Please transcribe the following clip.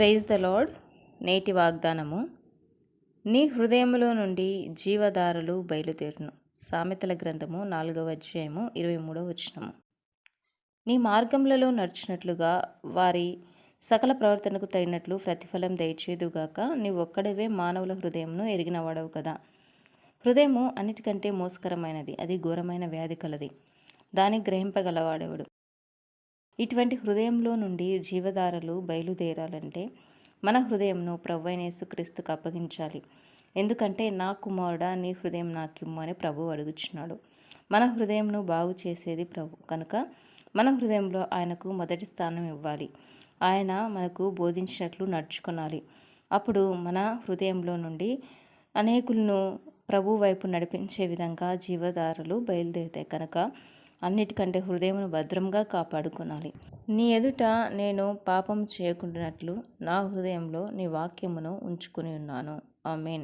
Praise the lord. నేటి వాగ్దానము. నీ హృదయములో నుండి జీవధారలు బయలుదేరును. సామెతల గ్రంథము 4వ అధ్యాయము 23వ వచనము. నీ మార్గములలో నడుచున్నట్లుగా వారి సకల ప్రవర్తనకు తగినట్లు ప్రతిఫలం దయచేదుగాక. నీవొక్కడివే మానవుల హృదయమును ఎరిగినవాడవు కదా. హృదయము అన్నిటికంటే మోసకరమైనది, అది ఘోరమైన వ్యాధి కలది, దాన్ని గ్రహింపగలవాడెవడు? ఇటువంటి హృదయంలో నుండి జీవధారలు బయలుదేరాలంటే మన హృదయంను ప్రభువైన యేసుక్రీస్తుకు అప్పగించాలి. ఎందుకంటే నా కుమారుడా, నీ హృదయం నాకిమ్ము అని ప్రభువు అడుగుచున్నాడు. మన హృదయంను బాగు చేసేది ప్రభు కనుక మన హృదయంలో ఆయనకు మొదటి స్థానం ఇవ్వాలి. ఆయన మనకు బోధించినట్లు నడుచుకోవాలి. అప్పుడు మన హృదయంలో నుండి అనేకులను ప్రభు వైపు నడిపించే విధంగా జీవధారలు బయలుదేరుతాయి. కనుక అన్నిటికంటే హృదయమును భద్రంగా కాపాడుకోవాలి. నీ ఎదుట నేను పాపం చేయకుండానట్లు నా హృదయంలో నీ వాక్యమును ఉంచుకుని ఉన్నాను. ఆమేన్.